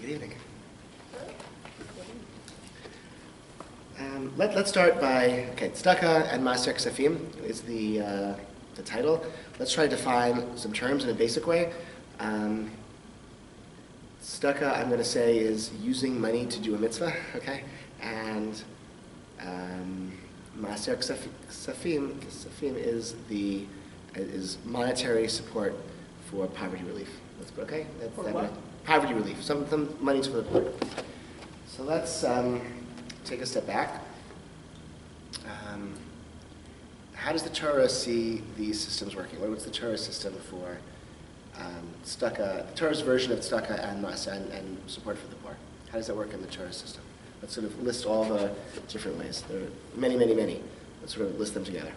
Good evening. Let's start by, Tzedakah and Maaser Kesafim is the title. Let's try to define some terms in a basic way. Tzedakah, I'm going to say, is using money to do a mitzvah, okay? And Maaser Kesafim is monetary support for poverty relief. Okay? Poverty relief. Some money's for the poor. So let's take a step back. How does the Torah see these systems working? What's the Torah system for tzedakah, the Torah's version of tzedakah and Maaser and support for the poor? How does that work in the Torah system? Let's sort of list all the different ways. There are many, many, many. Let's sort of list them together.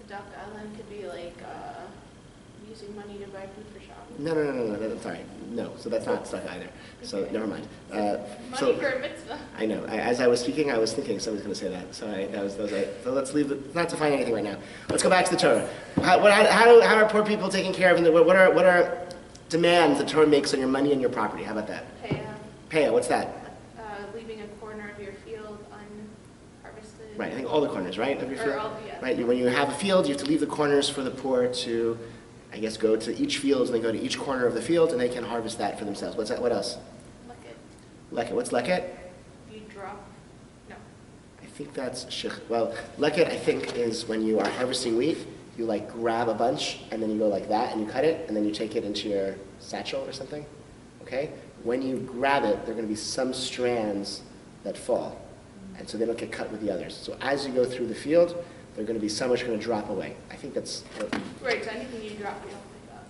Tzedakah then could be like using money to buy food for shopping. No, sorry. No, so that's not tzedakah either. So never mind. Money for a mitzvah. I know. As I was speaking, I was thinking somebody's going to say that. So so let's leave it. Not define anything right now. Let's go back to the Torah. How are poor people taken care of? What are demands the Torah makes on your money and your property? How about that? Paya. What's that? Leaving a corner of your field unharvested. Right. I think all the corners, right, of your field. Yeah. Right. When you have a field, you have to leave the corners for the poor to, I guess, go to each field, and they go to each corner of the field, and they can harvest that for themselves. What's that? What else? Leket. What's leket? You drop. No. I think that's well, leket, I think, is when you are harvesting wheat, you like grab a bunch, and then you go like that, and you cut it, and then you take it into your satchel or something. Okay? When you grab it, there are going to be some strands that fall, and so they don't get cut with the others. So as you go through the field, there are going to be some which are going to drop away. I think that's... Right, so anything you drop, you don't pick up.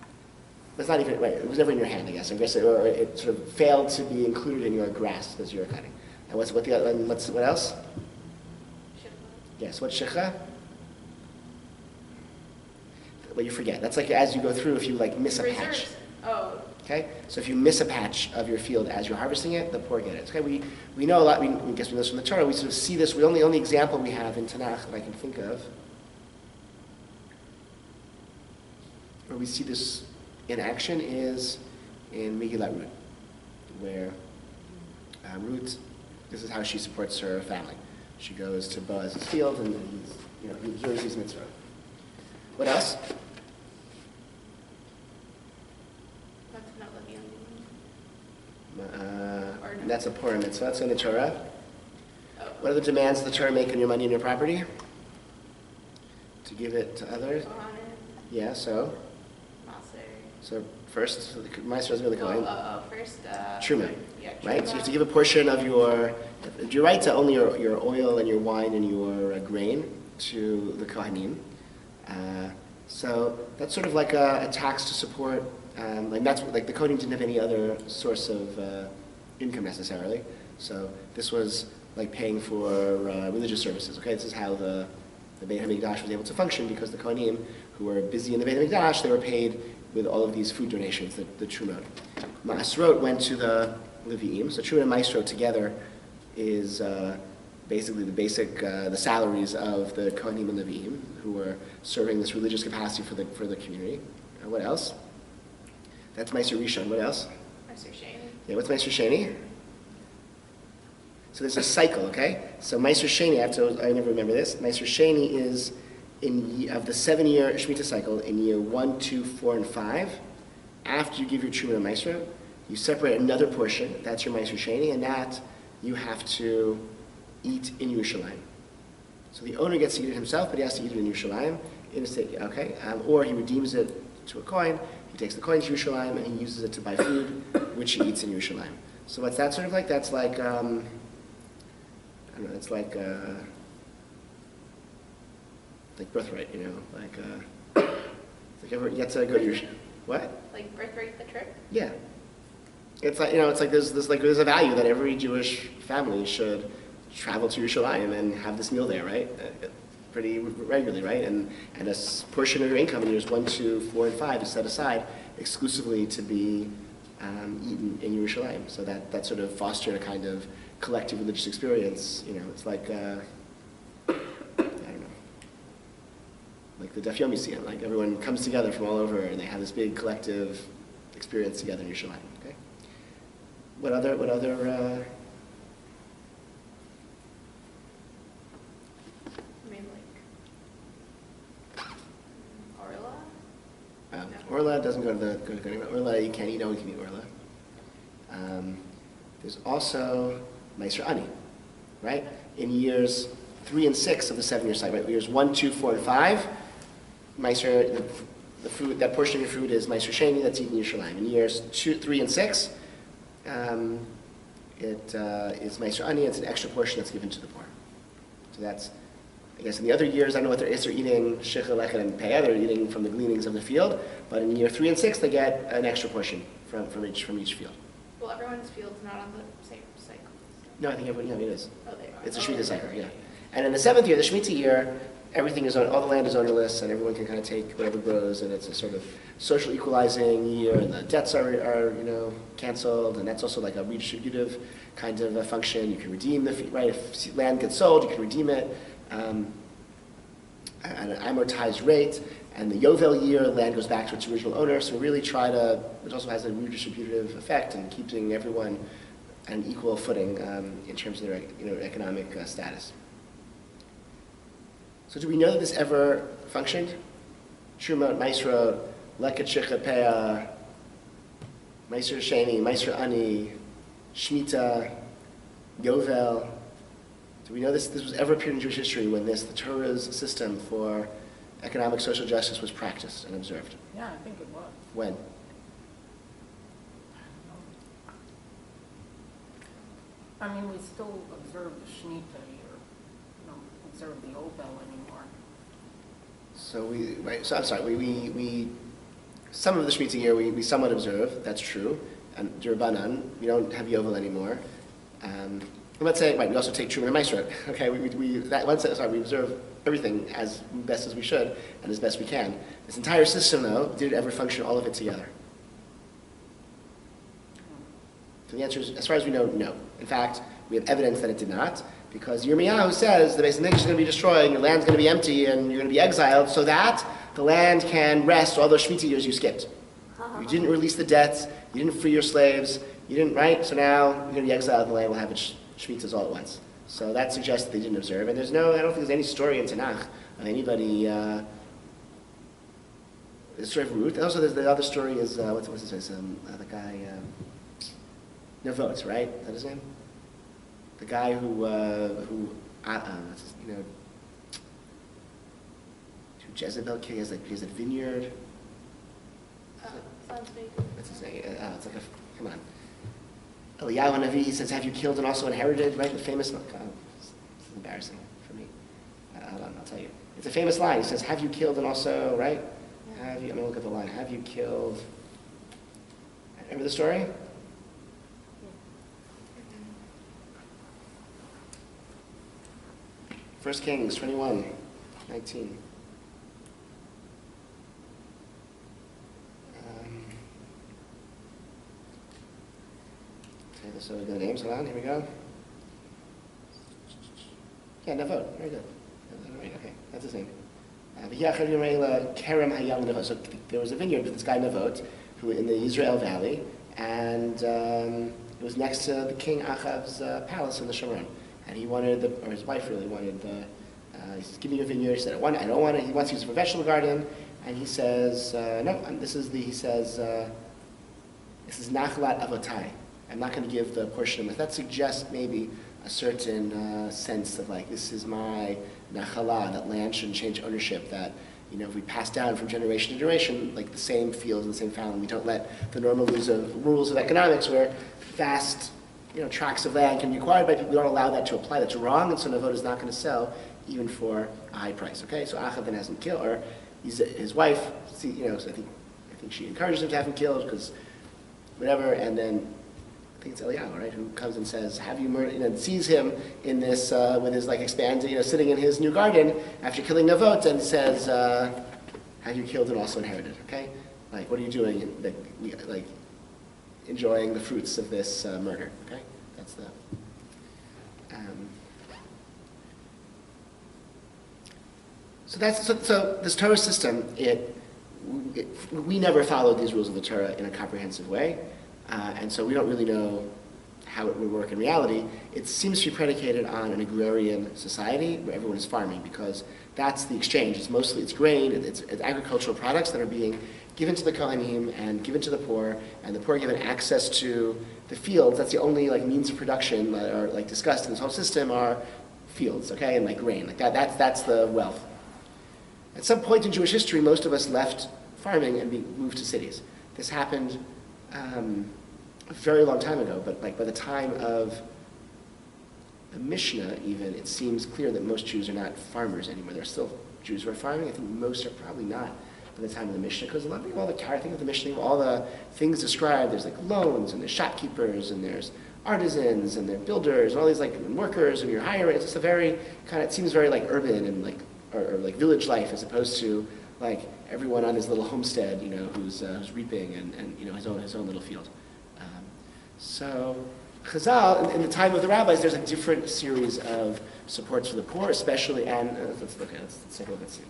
It's not even, right, it was never in your hand, I guess. Or it sort of failed to be included in your grasp as you were cutting. And what else? Shikha. Yes, what's shikha? Well, you forget. That's like as you go through, if you like miss a patch. Oh. Okay? So if you miss a patch of your field as you're harvesting it, the poor get it. Okay, we know a lot, we guess we know this from the Torah, we sort of see this, the only example we have in Tanakh that I can think of, where we see this in action is in Megillat Ruth, where Ruth, this is how she supports her family. She goes to Boaz's field and he observes his mitzvah. What else? That's a poor mitzvah. That's in the Torah. What are the demands the Torah make on your money and your property? To give it to others? Yeah, so? Maaser. So first, Maaser is really going. First. Truma. Yeah, truma. Right? So you have to give a portion of you're right to only your oil and your wine and your grain to the Kohanim. So that's sort of like a tax to support. That's like the Kohanim didn't have any other source of income necessarily. So this was like paying for religious services. Okay, this is how the Beit HaMikdash was able to function, because the Kohanim, who were busy in the Beit HaMikdash, they were paid with all of these food donations, the Trumot. Maaserot went to the Levi'im. So Trumot and Maaserot together is basically the salaries of the Kohanim and Levi'im, who were serving this religious capacity for the community. What else? That's Maaser Rishon. What else? Maaser Sheni. Yeah, what's Maaser Sheni? So there's a cycle, okay? So Maaser Sheni, I never remember this. Maaser Sheni is of the 7-year Shemitah cycle, in year 1, 2, 4, and 5. After you give your Truma and Maaser, you separate another portion. That's your Maaser Sheni, and that you have to eat in Yerushalayim. So the owner gets to eat it himself, but he has to eat it in Yerushalayim. Okay? Or he redeems it to a coin. He takes the coin to Yerushalayim and he uses it to buy food, which he eats in Yerushalayim. So what's that sort of like? That's like, I don't know, it's like birthright, like you get to go to Yerushalayim. What? Like birthright the trip? Yeah. It's like, there's a value that every Jewish family should travel to Yerushalayim and have this meal there, right? Pretty regularly, right? And a portion of your income in years 1, 2, 4, and 5 is set aside exclusively to be eaten in Yerushalayim. So that sort of fostered a kind of collective religious experience. It's like, I don't know, like the Daf Yomi Museum. Like everyone comes together from all over and they have this big collective experience together in Yerushalayim. Okay. What other, I mean, like, Orla? Orla doesn't go to the Orla, you can't eat, no one can eat Orla. There's also Maaser Ani, right? In years 3 and 6 of the 7-year cycle, right? Years 1, 2, 4, and 5, Maaser, the food, that portion of your food is Maaser Sheni, that's eaten in Yerushalayim. In years 2, 3, and 6, it is Maaser Ani, it's an extra portion that's given to the poor. So that's, I guess in the other years, I don't know what they're eating Shecha, Lechet, and Peah, they're eating from the gleanings of the field, but in year 3 and 6, they get an extra portion from each field. Well, everyone's field's not on the same cycle. No, I think everyone, it is. Oh, they are. It's a Shemitah cycle, yeah. And in the 7th year, the Shemitah year, everything is all the land is ownerless, and everyone can kind of take whatever grows, and it's a sort of social equalizing year, and the debts are canceled, and that's also like a redistributive kind of a function. You can redeem right? If land gets sold, you can redeem it at an amortized rate. And the Yovel year, land goes back to its original owner. So we really try to, which also has a redistributive effect in keeping everyone on an equal footing in terms of their economic status. So do we know that this ever functioned? Trumot, Maasrot, Leket Shecha Peah, Maaser Sheni, Maaser Ani, Shemitah, Yovel. Do we know this was ever a period in Jewish history when the Torah's system for economic social justice was practiced and observed? Yeah, I think it was. When? I mean, we still observe the Shemitah here. We don't observe the Ovel anymore. So I'm sorry, we some of the Shemitah year we somewhat observe, that's true. And D'Rabbanan, we don't have Yovel anymore. Let's say, we also take Truma and Maasrot. Okay, we observe everything as best as we should and as best we can. This entire system, though, did it ever function all of it together? So the answer is, as far as we know, no. In fact, we have evidence that it did not, because Yirmiyahu says the Beis Hamikdash is going to be destroyed, and your land's going to be empty, and you're going to be exiled, so that the land can rest all those Shemitah years you skipped. You didn't release the debts, you didn't free your slaves, you didn't, right? So now you're going to be exiled, and the land will have its Shemitahs all at once. So that suggests that they didn't observe. And I don't think there's any story in Tanakh of anybody, the story of Ruth. And also the other story is, what's his name? The guy, Navot, right? Is that his name? The guy who Jezebel king has a vineyard. Sounds big. What's his name? It's like come on. Eliyahu Navi, he says, have you killed and also inherited, right? The famous, it's embarrassing for me. Hold on, I'll tell you. It's a famous line. He says, have you killed and also, right? I'm going to look at the line. Have you killed, remember the story? First Kings 21:19. So the names, hold on, here we go. Yeah, Navot, very good. Okay, that's his name. So there was a vineyard with this guy Navot, who in the Israel Valley, and it was next to the king Achav's palace in the Shomron. And he wanted, or his wife really wanted he says, give me your vineyard. He said, I don't want it. He wants to use it for a vegetable garden. And he says, no, this is Nachlat Avotai. I'm not going to give the portion of it. That suggests maybe a certain sense of like, this is my nachala, that land shouldn't change ownership, that, if we pass down from generation to generation, like the same fields and the same family, we don't let the normal rules of economics where vast, tracts of land can be acquired by people, we don't allow that to apply. That's wrong, and so Navot is not going to sell even for a high price, okay? So Achav then has him killed, or his wife, so I think she encourages him to have him killed, because whatever, and then I think it's Eliyahu, right, who comes and says, have you murdered, sees him in this, with his, expanded, sitting in his new garden after killing Navot, and says, have you killed and also inherited, okay? What are you doing, enjoying the fruits of this murder, okay? That's the, so this Torah system, we never followed these rules of the Torah in a comprehensive way. And so we don't really know how it would work in reality, it seems to be predicated on an agrarian society where everyone is farming, because that's the exchange. It's grain, it's agricultural products that are being given to the Kohanim and given to the poor, and the poor are given access to the fields. That's the only means of production that are discussed in this whole system are fields, okay, and grain. That's the wealth. At some point in Jewish history, most of us left farming and moved to cities. This happened a very long time ago, but by the time of the Mishnah even, it seems clear that most Jews are not farmers anymore. There are still Jews who are farming. I think most are probably not by the time of the Mishnah, because a lot of all the thing of the Mishnah, all the things described, there's loans, and there's shopkeepers, and there's artisans, and there's builders, and all these workers, and you're hiring. It's just a very it seems very urban and or village life, as opposed to everyone on his little homestead, who's reaping and his own little field. So Chazal, in the time of the rabbis, there's a different series of supports for the poor, especially, and let's take a look and see.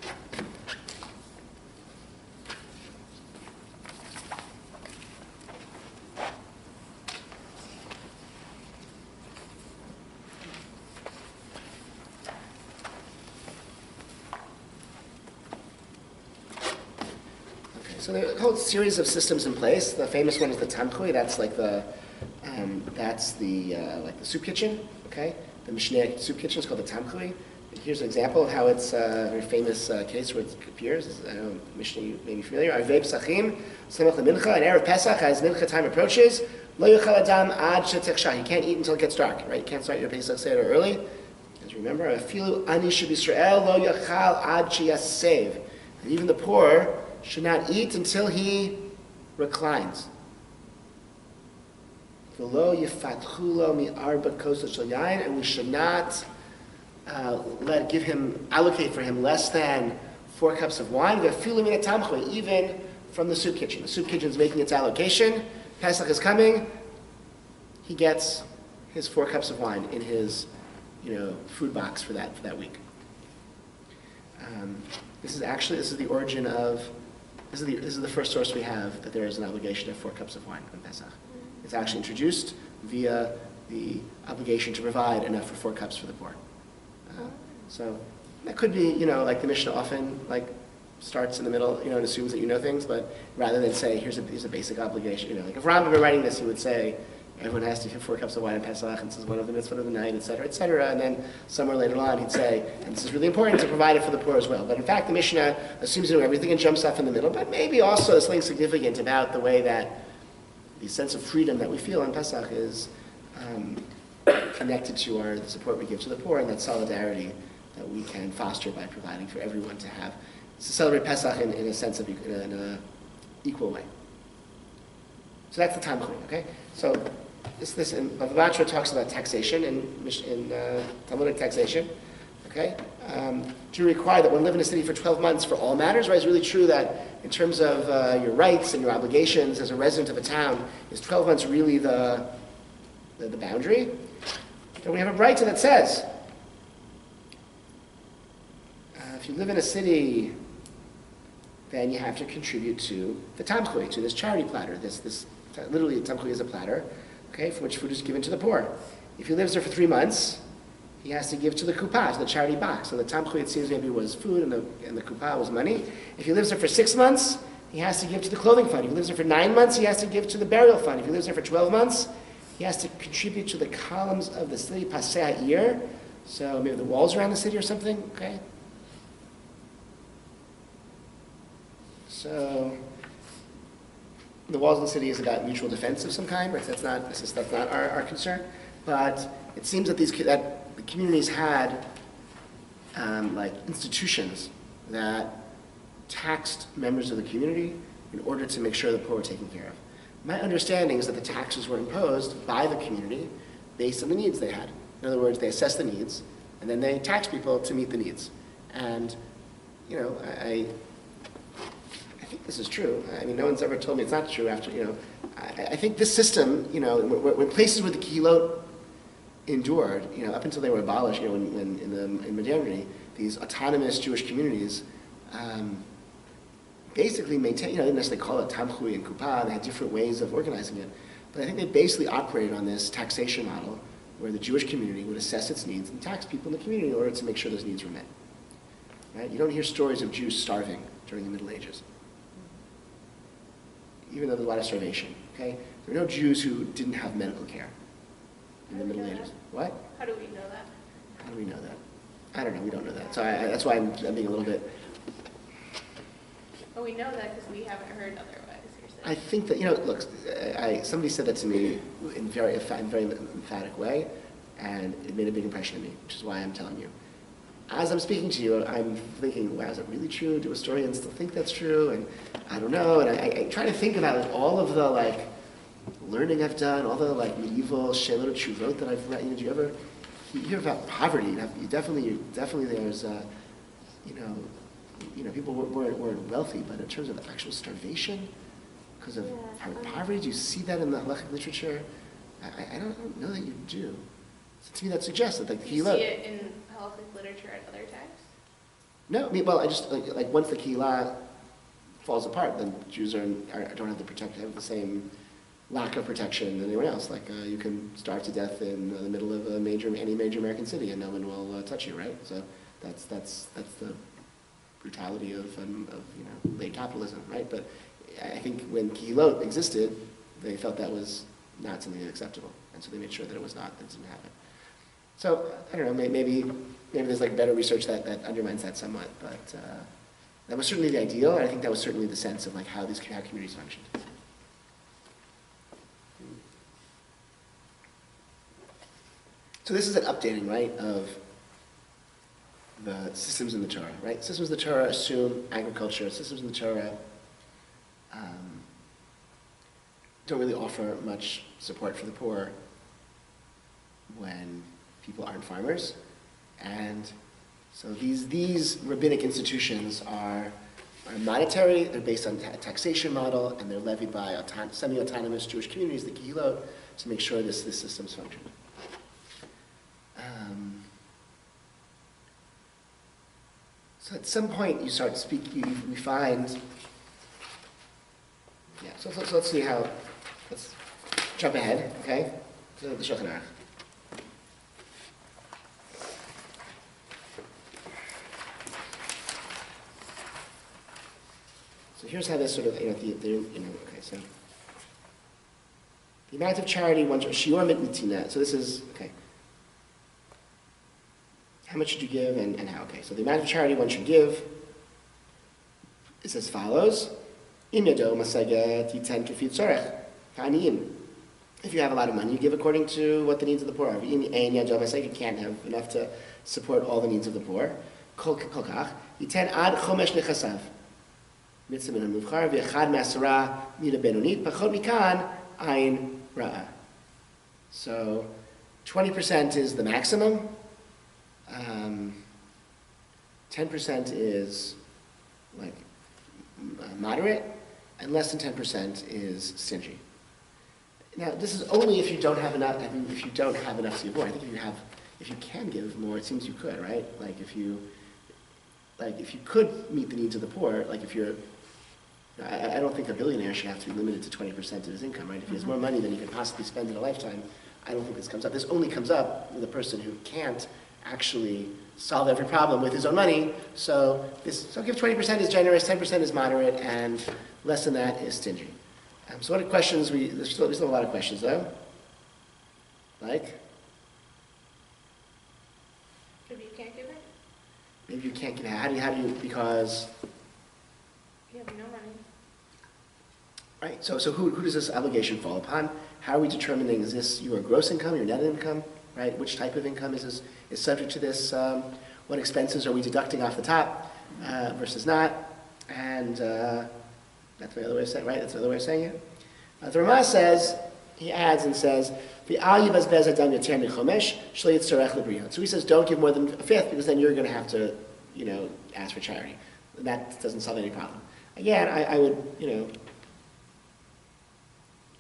So there are a whole series of systems in place. The famous one is the tamchui. That's the soup kitchen. Okay, the Mishnah soup kitchen is called the tamchui. Here's an example of how it's a very famous case where it appears. I know Mishnah you may be familiar. Arvei Pesachim, Samach leMincha, and Erev Pesach, as Mincha time approaches, Lo Yochal Adam Ad Shetzech. You can't eat until it gets dark. Right? You can't start your Pesach Seder early. As you remember, Afilu Ani Shebisrael Lo Yochal Ad Sheyasev. Even the poor should not eat until he reclines. And we should not allocate for him less than 4 cups of wine, even from the soup kitchen. The soup kitchen is making its allocation. Pesach is coming. He gets his 4 cups of wine in his food box for that week. This is the origin of. This is the first source we have that there is an obligation to have 4 cups of wine on Pesach. It's actually introduced via the obligation to provide enough for 4 cups for the poor. So that could be, the Mishnah often starts in the middle, and assumes that you know things, but rather than say here's a basic obligation, if Rabbi were writing this, he would say everyone has to have 4 cups of wine on Pesach, and this is one of the mitzvot of the night, etc., and then somewhere later on he'd say, and this is really important to provide it for the poor as well. But in fact, the Mishnah assumes to know everything and jumps off in the middle, but maybe also there's something significant about the way that the sense of freedom that we feel on Pesach is connected to the support we give to the poor, and that solidarity that we can foster by providing for everyone to celebrate Pesach in a sense of in an equal way. So that's the tamchui, okay? So this and Bavatra talks about taxation in Talmudic taxation, okay? To require that one live in a city for 12 months for all matters, right? It's really true that in terms of your rights and your obligations as a resident of a town, is 12 months really the boundary? And we have a Braita that says, if you live in a city, then you have to contribute to the tamchui, to this charity platter. This literally, the tamchui is a platter, okay, from which food is given to the poor. If he lives there for 3 months, he has to give to the kupah, to the charity box. So the tamchui, it seems, maybe was food, and the kupah was money. If he lives there for 6 months, he has to give to the clothing fund. If he lives there for 9 months, he has to give to the burial fund. If he lives there for 12 months, he has to contribute to the columns of the city, pasei ha'ir. So maybe the walls around the city or something, okay? So the walls of the city is about mutual defense of some kind, right? That's not our concern. But it seems that that the communities had institutions that taxed members of the community in order to make sure the poor were taken care of. My understanding is that the taxes were imposed by the community based on the needs they had. In other words, they assessed the needs, and then they taxed people to meet the needs. And, I think this is true. I mean, no one's ever told me it's not true after, I think this system, when places where the kehilot endured, up until they were abolished, in modernity, these autonomous Jewish communities basically maintain, they didn't necessarily call it tamchui and kupah, they had different ways of organizing it. But I think they basically operated on this taxation model where the Jewish community would assess its needs and tax people in the community in order to make sure those needs were met. Right? You don't hear stories of Jews starving during the Middle Ages, even though there's a lot of starvation. Okay? There were no Jews who didn't have medical care in the Middle Ages. What? How do we know that? How do we know that? I don't know. We don't know that. So that's why I'm being a little bit. Well, we know that because we haven't heard otherwise. I think that, look, somebody said that to me in very emphatic way, and it made a big impression on me, which is why I'm telling you. As I'm speaking to you, I'm thinking, wow, is that really true? Do historians still think that's true? And I don't know. And I try to think about all of the learning I've done, all the medieval Shelot Shuvot that I've read. Do you ever hear about poverty? You definitely there's, people weren't wealthy, but in terms of actual starvation, because of poverty, do you see that in the halachic literature? I don't know that you do. So to me, that suggests that Do you see it in halachic literature at other times? No, I mean, well, I just once the kehillah falls apart, then Jews don't have the same lack of protection than anyone else. You can starve to death in the middle of any major American city, and no one will touch you, right? So that's the brutality of late capitalism, right? But I think when kehillot existed, they felt that was not something acceptable, and so they made sure that it was not, that it didn't happen. So I don't know, maybe there's better research that undermines that somewhat, but that was certainly the ideal, and I think that was certainly the sense of how communities functioned. So this is an updating, right, of the systems in the Torah, right? Systems in the Torah assume agriculture. Systems in the Torah don't really offer much support for the poor when people aren't farmers. And so these rabbinic institutions are monetary, they're based on a taxation model, and they're levied by semi-autonomous Jewish communities, the kehillot, to make sure this system's function. So at some point you start speaking, we find, so let's see how, let's jump ahead, okay, to the Shulchan Aruch. So here's how this sort of, so the amount of charity one shiur mitnitina. So this is, okay. How much should you give and how? Okay, so the amount of charity one should give is as follows. Im yado masaget yiten kefit tzorech ka'aniyim. If you have a lot of money, you give according to what the needs of the poor are. Im ein yado masaget, you can't have enough to support all the needs of the poor. Kol kach yiten ad chomesh nechasav. Mitzvah min hamuvchar v'echad me'asara mida benonit pachot mikan ayin ra'a. So 20% is the maximum. 10% is moderate, and less than 10% is stingy. Now, this is only if you don't have enough. I mean, if you don't have enough to give more. I think if you can give more, it seems you could, right? If you could meet the needs of the poor, if you're, I don't think a billionaire should have to be limited to 20% of his income, right? If he has more money than he could possibly spend in a lifetime, I don't think this comes up. This only comes up with a person who can't actually solve every problem with his own money. So give 20% is generous, 10% is moderate, and less than that is stingy. So what are questions? There's still a lot of questions though. Like? Maybe you can't give it? Maybe you can't give it. How do you, because? You have no money. Right, so who does this obligation fall upon? How are we determining, is this your gross income, your net income? Right? Which type of income is subject to this? What expenses are we deducting off the top versus not? And that's the other way of saying, right? That's the other way of saying it. The Ramah says, he adds and says, so he says, don't give more than a fifth, because then you're going to have to, ask for charity. That doesn't solve any problem. Again, I would,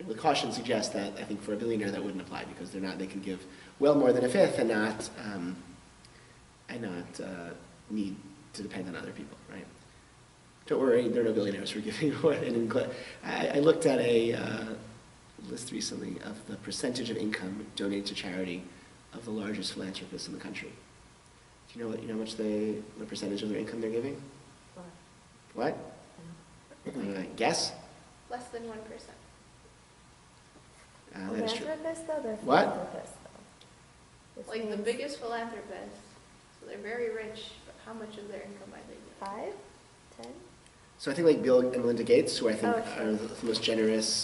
with caution suggest that I think for a billionaire that wouldn't apply, because they can give well more than a fifth and not need to depend on other people, right? Don't worry, there are no billionaires who are giving more. I looked at a list recently of the percentage of income donated to charity of the largest philanthropists in the country. Do you know what what percentage of their income they're giving? What? Guess? Less than 1%. That is true. Philanthropists, though? They're What? philanthropists, though. Which Like the means biggest philanthropists, so they're very rich, but how much of their income are they giving? 5? 10? So I think like Bill and Melinda Gates, who I think Oh, sure. are the most generous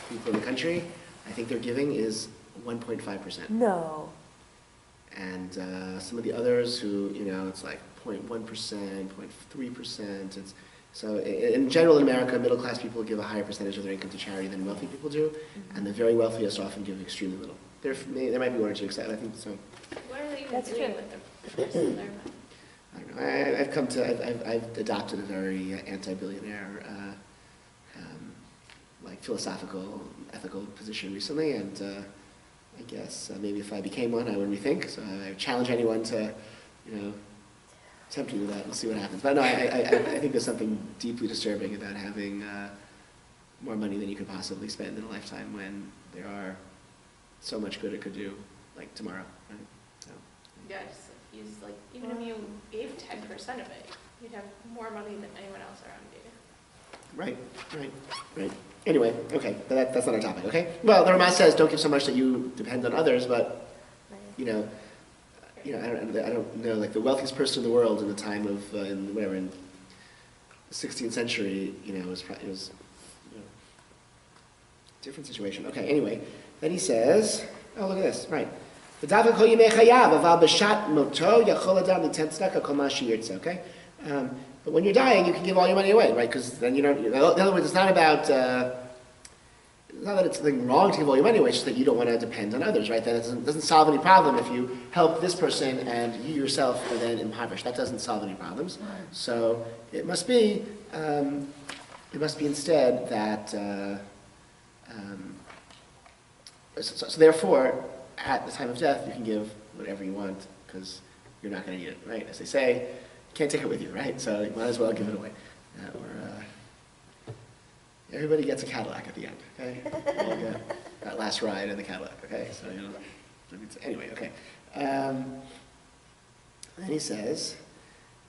people in the country, I think their giving is 1.5%. No. And some of the others who, it's like 0.1%, 0.3%. So in general in America, middle class people give a higher percentage of their income to charity than wealthy people do, and the very wealthiest often give extremely little. There might be one or two exceptions, I think so. What are they even That's doing true. with the rest of their money? I don't know. I've adopted a very anti-billionaire, like philosophical, ethical position recently, and I guess maybe if I became one, I would rethink. So I challenge anyone to, attempt to do that and see what happens. But no, I think there's something deeply disturbing about having more money than you could possibly spend in a lifetime when there are so much good it could do, like tomorrow. Right? So. Yeah, just use like, even if you gave 10% of it, you'd have more money than anyone else around you. Right. Anyway, okay, but that's not our topic, okay? Well, the Ramah says don't give so much that you depend on others, but, I don't know, like the wealthiest person in the world in the time of, in the 16th century, it was a different situation. Okay, anyway, then he says, oh, look at this, right. Okay? But when you're dying, you can give all your money away, right? Because then you don't, in other words, it's not about, it's not that it's something wrong to give all your money away, it's just that you don't want to depend on others, right? That doesn't solve any problem if you help this person and you yourself are then impoverished. That doesn't solve any problems. So it must be instead that, so therefore, at the time of death, you can give whatever you want because you're not going to need it, right? As they say, you can't take it with you, right? So you might as well give it away. Everybody gets a Cadillac at the end, okay? You all get that last ride in the Cadillac, okay? So, anyway, okay. Then he says,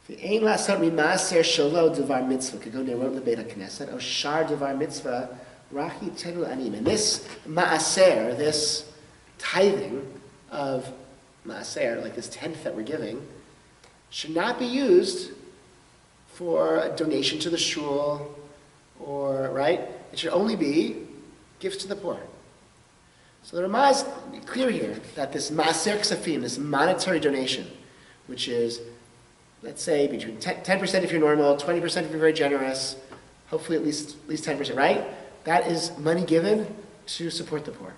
"V'ein lasot Maaser shelo devar mitzvah kagon nerot lebeit hakneset o shar devar mitzvah rachi tenu anim." And this Maaser, this tithing of Maaser, like this tenth that we're giving, should not be used for a donation to the shul or, right? It should only be gifts to the poor. So the Ramah is clear here that this Maaser Kesafim, this monetary donation, which is, let's say, between 10% if you're normal, 20% if you're very generous, hopefully at least 10%, right? That is money given to support the poor.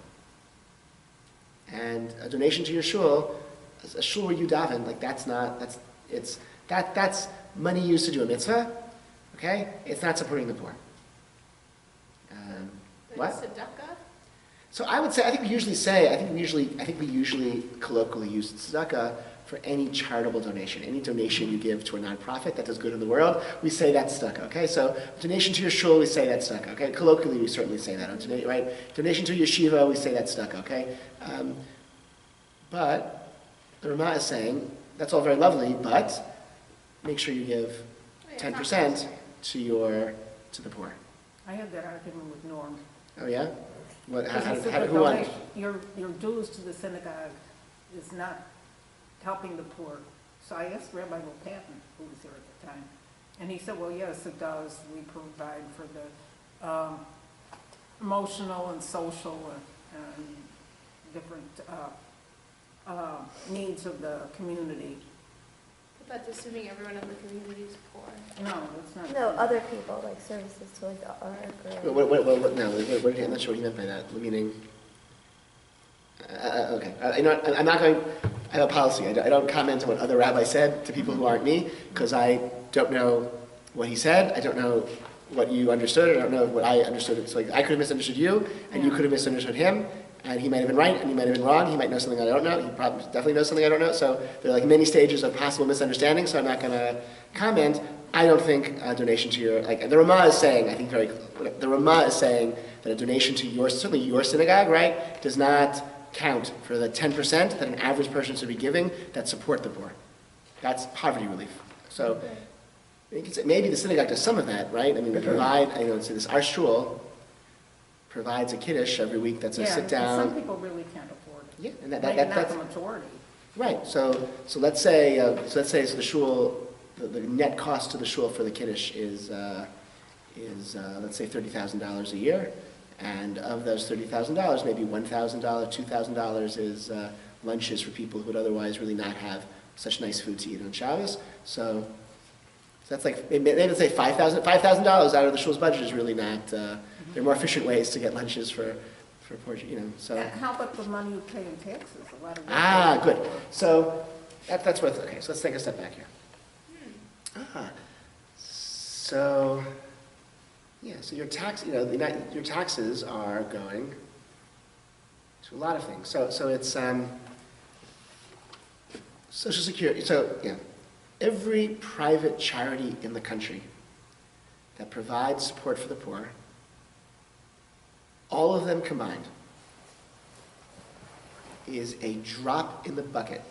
And a donation to your shul, a shul where you daven, like that's money used to do a mitzvah, okay? It's not supporting the poor. But What? Tzedakah? So I think we usually colloquially use tzedakah for any charitable donation. Any donation you give to a nonprofit that does good in the world, we say that's tzedakah, okay? So donation to your shul, we say that's tzedakah, okay? Colloquially, we certainly say that, right? Donation to yeshiva, we say that's tzedakah, okay? But the Ramah is saying, that's all very lovely, but make sure you give 10% to the poor. I had that argument with Norm. Oh yeah? What? Because he said the Who won? donation- Your dues to the synagogue is not helping the poor. So I asked Rabbi Wolkenfeld, who was there at the time, and he said, well, yes, it does. We provide for the emotional and social and different needs of the community. But that's assuming everyone in the community is poor. No, that's not. No, other people, like services to like the art or... I'm not sure what he meant by that. Meaning, okay. I'm not going. I have a policy. I don't comment on what other rabbis said to people who aren't me because I don't know what he said. I don't know what you understood. I don't know what I understood. So I could have misunderstood you, and you could have misunderstood him. And he might have been right, and he might have been wrong. He might know something I don't know. He definitely knows something I don't know. So there are like many stages of possible misunderstanding. So I'm not going to comment. I don't think a donation to your, like, the Ramah is saying, I think the Ramah is saying that a donation to your, certainly your synagogue, right, does not count for the 10% that an average person should be giving that support the poor. That's poverty relief. So you can say maybe the synagogue does some of that, right? I mean, we provide, so this, our shul provides a kiddush every week that's a sit down. Some people really can't afford it. Yeah, and Maybe not the majority. Right. So let's say the shul, the net cost to the shul for the kiddush is let's say $30,000 a year, and of those $30,000, maybe $1,000, $2,000 is lunches for people who would otherwise really not have such nice food to eat on Shabbos. So that's like maybe let's say $5,000 out of the shul's budget is really not. There are more efficient ways to get lunches for poor, So How about the money you pay in taxes? A lot of good. So that's what. Okay. So let's take a step back here. So so your your taxes are going to a lot of things. So it's Social Security. So every private charity in the country that provides support for the poor, all of them combined, is a drop in the bucket,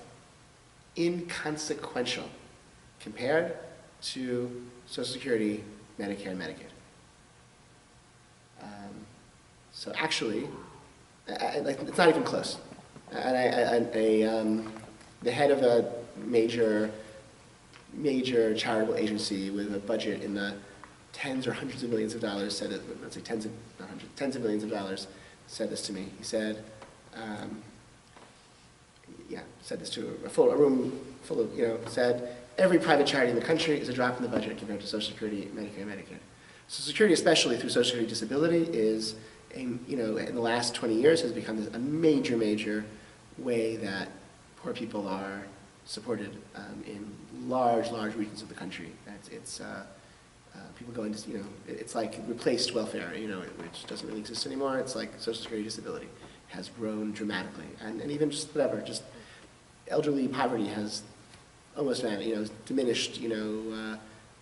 inconsequential, compared to Social Security, Medicare, and Medicaid. So actually, it's not even close. And the head of a major charitable agency with a budget in the tens or hundreds of millions of dollars said it. Let's say tens of millions of dollars said this to me. He said, said this to a room full of, said, every private charity in the country is a drop in the budget compared to Social Security, Medicare, and Medicaid. Social Security, especially through Social Security disability, is, in the last 20 years has become a major, major way that poor people are supported in large regions of the country. It's people going to, it's like replaced welfare, which doesn't really exist anymore. It's like Social Security disability has grown dramatically. And even just elderly poverty has almost diminished,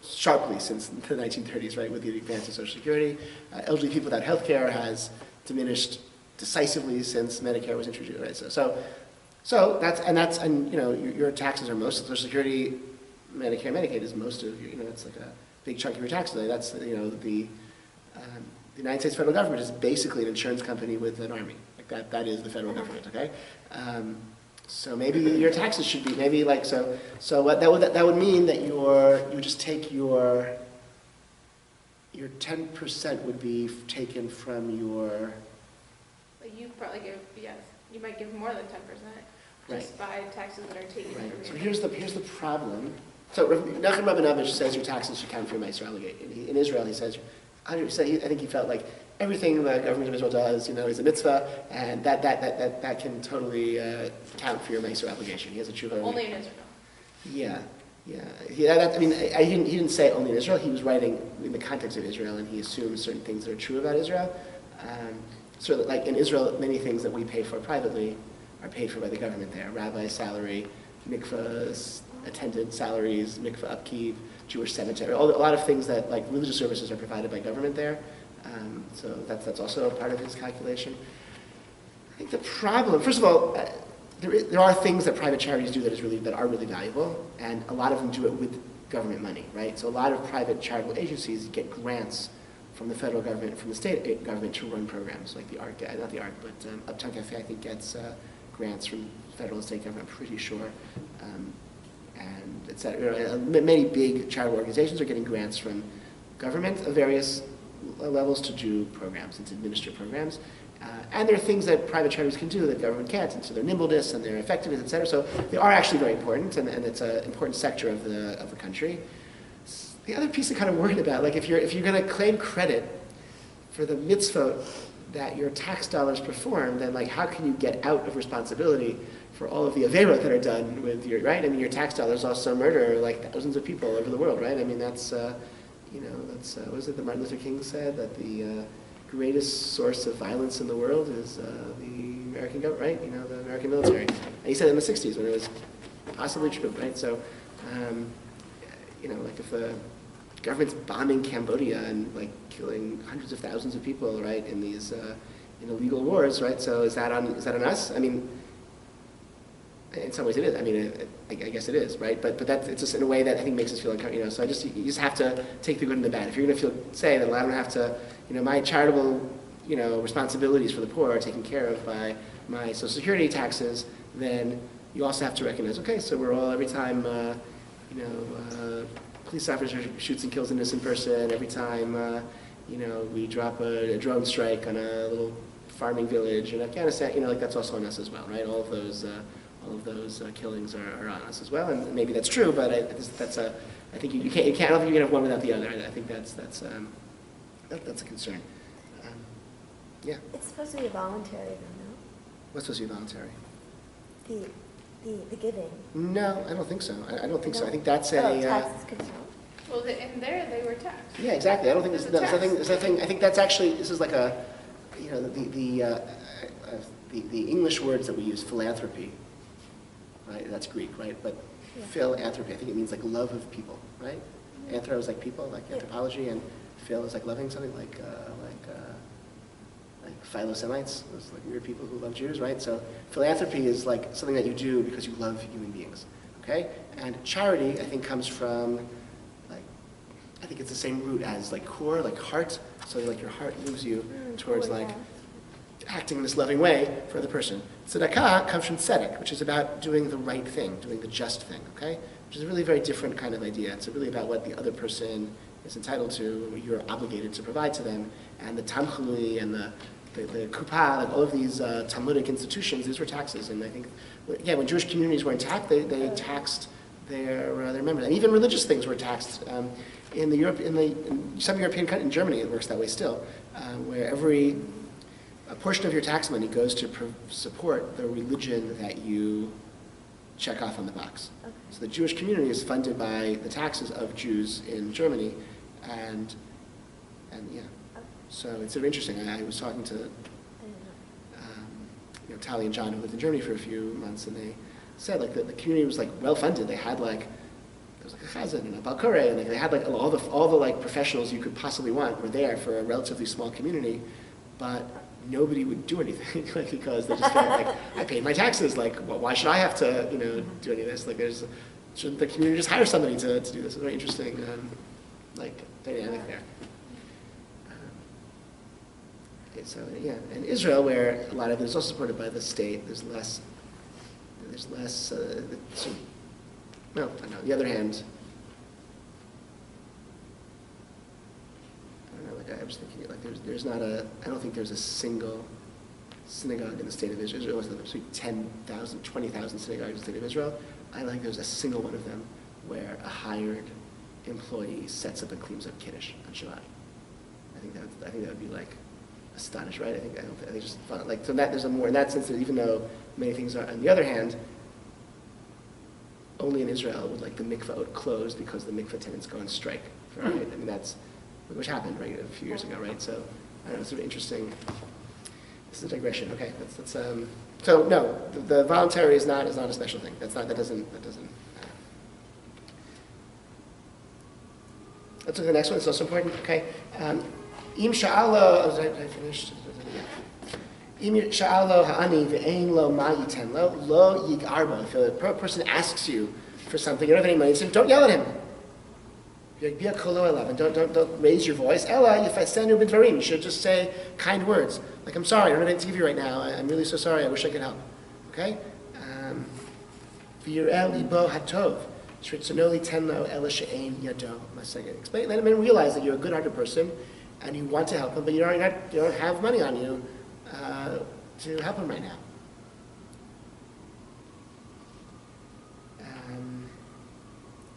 sharply since the 1930s, right, with the advance of Social Security. Elderly people without health care has diminished decisively since Medicare was introduced, right? So your taxes are most of Social Security, Medicare, Medicaid is most of your, it's like a big chunk of your taxes. That's, the United States federal government is basically an insurance company with an army. Like that is the federal government, okay? So maybe your taxes should be, maybe like, so what that would mean that you just take your 10% would be taken from your. But you probably give, you might give more than 10%. Just by taxes that are taken from you. So here's the problem. So Nachum Rabinovich says your taxes should count for your Maaser obligation. In Israel, he says, I think he felt like everything the government of Israel does, is a mitzvah, and that can totally count for your Maaser obligation. He has a tshuva. Only in Israel. Yeah. He didn't say only in Israel. He was writing in the context of Israel, and he assumes certain things that are true about Israel. So, like in Israel, many things that we pay for privately are paid for by the government there. Rabbi's salary, mikvah's attendant salaries, mikvah upkeep, Jewish cemetery, a lot of things that, like, religious services are provided by government there. So that's also a part of his calculation. I think the problem, first of all, there are things that private charities do that are really valuable, and a lot of them do it with government money, right? So a lot of private charitable agencies get grants from the federal government, from the state government to run programs, like the ARC, not the ARC, but Uptown Cafe, I think, gets grants from federal and state government, I'm pretty sure, and et cetera. Many big charitable organizations are getting grants from government of various levels to do programs and to administer programs. And there are things that private charities can do that government can't, and so their nimbleness and their effectiveness, et cetera. So they are actually very important, and it's an important sector of the country. The other piece I'm kind of worried about, like if you're going to claim credit for the mitzvah that your tax dollars perform, then like how can you get out of responsibility for all of the averot that are done with your, right? I mean, your tax dollars also murder like thousands of people all over the world, right? I mean, that's what was it that Martin Luther King said, that the greatest source of violence in the world is the American government, right? The American military. And he said it in the 60s when it was possibly true, right? So, like if government's bombing Cambodia and like killing hundreds of thousands of people, right, in these in illegal wars, right? So is that on us? I mean, in some ways it is. I mean, I guess it is, right? But that's, it's just in a way that I think makes us feel uncomfortable. So you just have to take the good and the bad. If you're going to say that, well, I don't have to, my charitable, responsibilities for the poor are taken care of by my Social Security taxes, then you also have to recognize, okay, so we're all, every time, police officer shoots and kills an innocent person, every time, we drop a drone strike on a little farming village in Afghanistan, like that's also on us as well, right? All of those killings are on us as well, and maybe that's true, but I think you can't. I don't think you can have one without the other. I think that's a concern. Yeah. It's supposed to be voluntary, though, no? What's supposed to be voluntary? The giving. No, I don't think so. I don't think so. I think that's taxes could count. Well, in there, they were taxed. Yeah, exactly. I don't think there's nothing. I think that's actually, this is like a, the English words that we use, philanthropy, right? That's Greek, right? But philanthropy, I think it means like love of people, right? Anthro is like people, like anthropology, and phil is like loving, something like Philo-Semites, those like weird people who love Jews, right? So philanthropy is like something that you do because you love human beings, okay? And charity, I think, comes from, I think it's the same root as like core, like heart. So like your heart moves you towards like acting in this loving way for the person. Tzedakah comes from tzedek, which is about doing the right thing, doing the just thing, okay? Which is a really very different kind of idea. It's really about what the other person is entitled to, what you're obligated to provide to them. And the tamchalui and the kupah, like all of these Talmudic institutions, these were taxes. And I think, yeah, when Jewish communities were intact, they taxed their members. And even religious things were taxed. In some European countries, in Germany, it works that way still, where a portion of your tax money goes to support the religion that you check off on the box. Okay. So the Jewish community is funded by the taxes of Jews in Germany, and yeah. Okay. So it's sort of interesting. I was talking to Tali and John, who lived in Germany for a few months, and they said like the community was like well funded. They had like there was like a chazan and a balkore, and they had like all the like professionals you could possibly want were there for a relatively small community, but nobody would do anything like, because they just felt like, I paid my taxes, like why should I have to do any of this? Like shouldn't the community just hire somebody to do this? It's very interesting dynamic there. So yeah, in Israel, where a lot of it is also supported by the state, there's less. No, on the other hand, I don't know. Like I was thinking, like there's not a. I don't think there's a single synagogue in the state of Israel. There's 10,000, 20,000 synagogues in the state of Israel. I don't think there's a single one of them where a hired employee sets up and cleans up Kiddush on Shabbat. I think that would be like astonished, right? I think just fun. Like so that there's a more in that sense that even though many things are. On the other hand, only in Israel would like the mikvah close because the mikvah tenants go on strike. Right? I mean that's which happened right a few years ago, right? So I don't know. It's sort of interesting. This is a digression. Okay, that's so no, the voluntary is not a special thing. That doesn't. Let's look at the next one. It's also important. Okay. Im sha'alo. I finished. Im sha'alo ha'ani ve'ein lo ma yiten lo yigarbo. If a person asks you for something, you don't have any money, so don't yell at him. And don't raise your voice. Ella, if I send you b'dvarim, you should just say kind words. Like, I'm sorry, I don't have anything to give you right now. I'm really so sorry. I wish I could help. Okay? V'yireh libo hatov. Shritzonoli tenlo ela she'ein yado. Explain. Let him realize that you're a good-hearted person and you want to help him, but you don't have money on you to help him right now.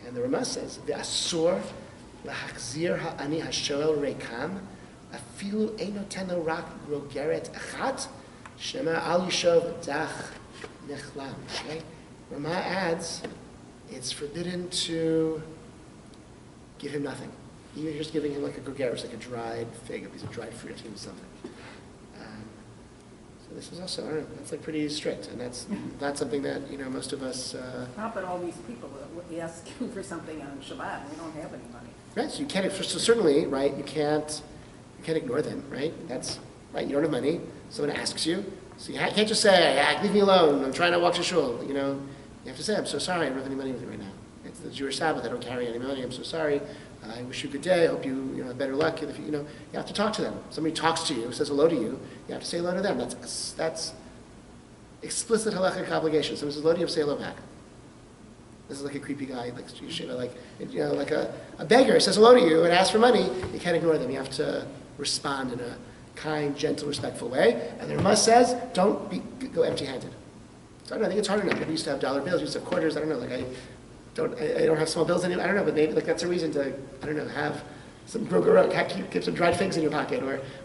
And the Ramah says, "Ve'asur lahachzir ha'ani hashoel reikam, afilu einoteno rak rogeret achat, shema al yishov dach nechlam." Okay, Ramah adds, it's forbidden to give him nothing. Even if you're just giving him like a grogeret, like a dried fig, a piece of dried fruit, or something. So This is also, I don't know, that's like pretty strict, and that's not something that, most of us, How about all these people that would ask you for something on Shabbat, we don't have any money. right, so you can't, so certainly, right, you can't ignore them, right? That's, right, you don't have money, someone asks you, so you can't just say, leave me alone, I'm trying to walk to shul, you have to say, I'm so sorry, I don't have any money with you right now. It's the Jewish Sabbath, I don't carry any money, I'm so sorry, I wish you a good day, I hope you, have better luck. If you have to talk to them. Somebody talks to you, says hello to you, you have to say hello to them. That's explicit halachic obligation. Someone says hello to you, have to say hello back. This is like a creepy guy, like a beggar says hello to you and asks for money, you can't ignore them. You have to respond in a kind, gentle, respectful way. And the Rama says, don't go empty-handed. So I don't know, I think it's harder now. People used to have dollar bills, used to have quarters, I don't know, I don't have small bills anymore. I don't know, but maybe that's a reason to, have some keep some dried figs in your pocket,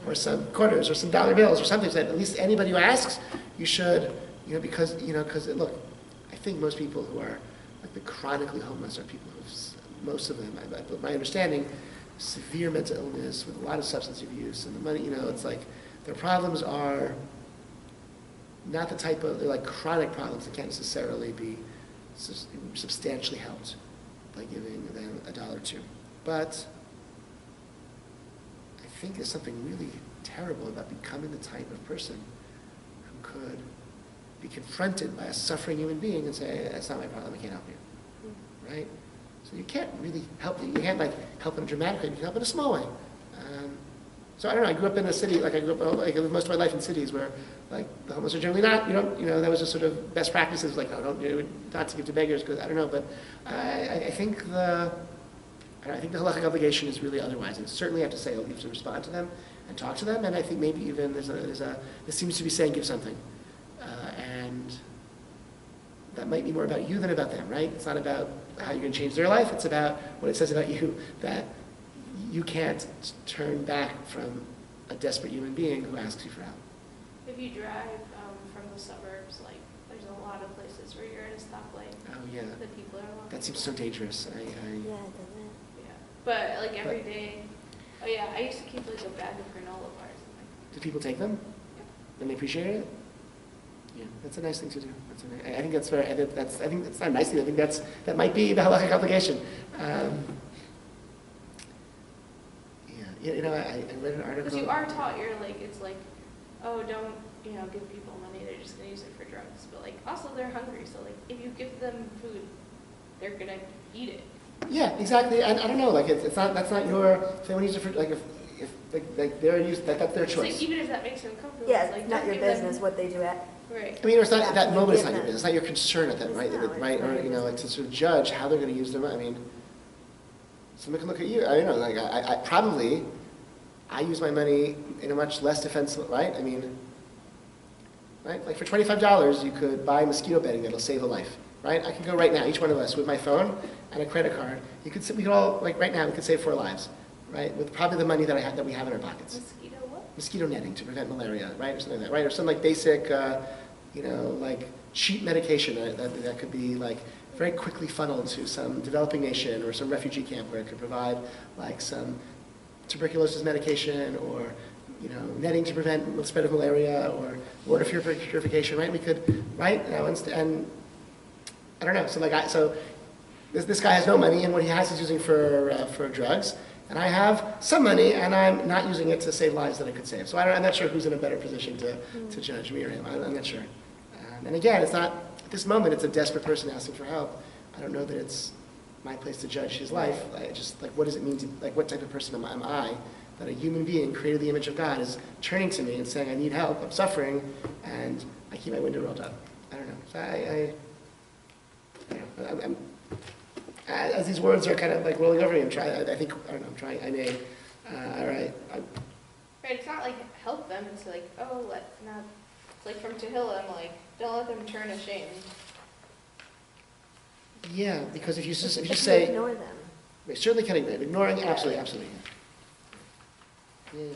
or some quarters, or some dollar bills, or something. So that at least anybody who asks, you should, because look, I think most people who are like the chronically homeless are people most of them, my understanding, severe mental illness with a lot of substance abuse, and the money, it's like their problems are not the type of, they're like chronic problems that can't necessarily be substantially helped by giving them $1 or $2. But I think there's something really terrible about becoming the type of person who could be confronted by a suffering human being and say, that's not my problem, I can't help you. Right? So you can't really help them. You can't help them dramatically, you can help in a small way. So I don't know, I grew up in a city, I lived most of my life in cities where the homeless are generally not, that was just sort of best practices, not to give to beggars, because I don't know, but I think the halachic obligation is really otherwise. And certainly you have to say, you have to respond to them and talk to them, and I think maybe even this seems to be saying give something. And that might be more about you than about them, right? It's not about how you're going to change their life, it's about what it says about you, that you can't turn back from a desperate human being who asks you for help. If you drive from the suburbs, there's a lot of places where you're at a stoplight. Oh yeah. The people are walking. That seems so dangerous. Yeah, doesn't it? Yeah, but every day. Oh yeah, I used to keep a bag of granola bars. Do people take them? Yeah. And they appreciate it? Yeah, that's a nice thing to do. I think that's very. I think that's not a nice thing. I think that might be the halachic obligation. I read an article. Because you are taught, oh, don't, give people money, they're just going to use it for drugs. But, also they're hungry, so, if you give them food, they're going to eat it. Yeah, exactly. And I don't know, that's not your, if they want to use it for, if they're used, that's their choice. Even if that makes them comfortable. Yeah, it's not your business what they do at. Right. I mean, it's not, Yeah, at that you moment it's give not your them. business. It's not your concern at that, It's right? not, it's Right? not Or, your to sort of judge how they're going to use their money. I mean, someone can look at you. I don't know, I probably, I use my money in a much less defensive, right? I mean, right? For $25, you could buy mosquito bedding that'll save a life, right? I can go right now, each one of us, with my phone and a credit card. We could all, right now, we could save 4 lives, right? With probably the money that we have in our pockets. Mosquito what? Mosquito netting to prevent malaria, right? Or something like that, right? Or some basic, cheap medication that could be very quickly funneled to some developing nation or some refugee camp where it could provide some tuberculosis medication or netting to prevent the spread of malaria or water purification, right? We could, right? And I don't know. So this guy has no money, and what he has he's using for drugs. And I have some money, and I'm not using it to save lives that I could save. So I'm not sure who's in a better position to judge me or him. I'm not sure. And again, it's not, at this moment, it's a desperate person asking for help. I don't know that it's my place to judge his life. What does it mean to, what type of person am I, that a human being created in the image of God is turning to me and saying, I need help, I'm suffering, and I keep my window rolled up. I don't know. So I'm as these words are kind of rolling over me, I may, all right. Right, it's not help them, it's oh, let's not, it's from Tehillim, don't let them turn ashamed. Yeah, because if you just If say, you ignore them. we certainly can ignore, ignoring, absolutely. Yeah.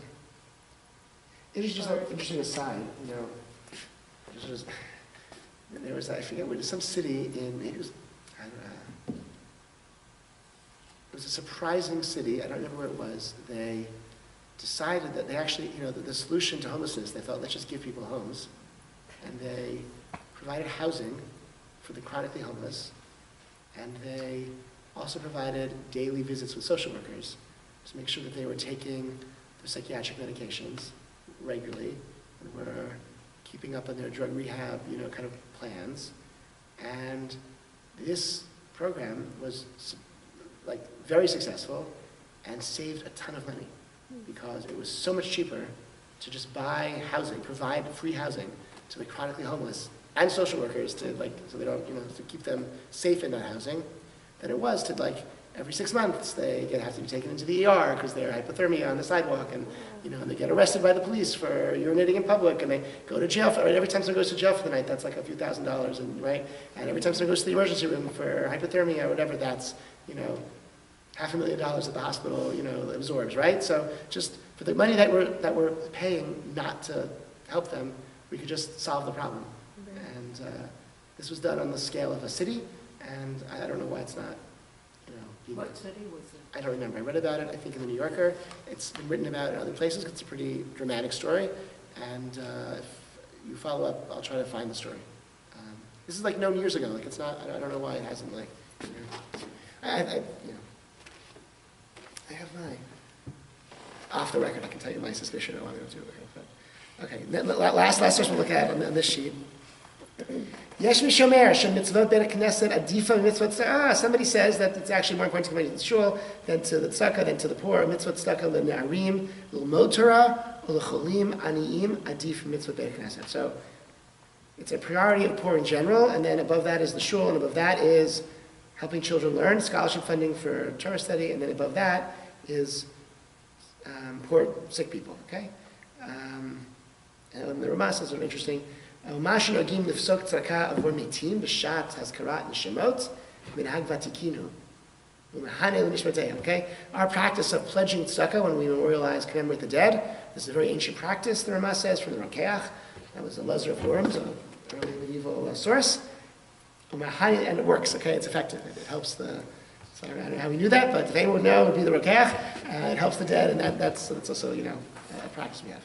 It was just an interesting aside, there was, I forget where, some city in, maybe it was, I don't know, it was a surprising city, I don't remember where it was. They decided that they actually, the solution to homelessness, they thought, let's just give people homes. and they provided housing for the chronically homeless, and they also provided daily visits with social workers to make sure that they were taking their psychiatric medications regularly and were keeping up on their drug rehab, kind of plans. And this program was very successful and saved a ton of money because it was so much cheaper to just buy housing, provide free housing to the chronically homeless and social workers so they don't, to keep them safe in that housing, than it was to every 6 months they have to be taken into the ER because they're hypothermia on the sidewalk, and and they get arrested by the police for urinating in public, and they go to jail every time someone goes to jail for the night, that's like a few $1,000s, and right, and every time someone goes to the emergency room for hypothermia or whatever, that's $500,000 that the hospital absorbs, right? So just for the money that we're paying not to help them, we could just solve the problem. And this was done on the scale of a city, and I don't know why it's not. What city was it? I don't remember. I read about it, I think, in the New Yorker. It's been written about in other places. It's a pretty dramatic story. And if you follow up, I'll try to find the story. This is known years ago. It's not, I don't know why it hasn't, I have my, off the record, I can tell you my suspicion. I want to go do it. Okay, last source we'll look at on this sheet. Yesh mishomer mitzvot beit knesset adifa mitzvot tzedakah. Somebody says that it's actually more important to come to the shul than to the tzedakah, than to the poor. Mitzvot tzedakah le'na'arim, l'lmod Torah, u'lecholim aniyim adif mitzvot beit knesset. So it's a priority of poor in general, and then above that is the shul, and above that is helping children learn, scholarship funding for Torah study, and then above that is poor, sick people. Okay, and the Ramah says are interesting. Okay, our practice of pledging tzedakah when we memorialize, commemorate the dead. This is a very ancient practice, the Ramah says, from the Rokeach. That was the Lezer of Worms, an early medieval source. And it works, okay, it's effective. It helps the, so I don't know how we knew that, but if anyone would know, it would be the Rokeach. It helps the dead, and that's also, a practice we have.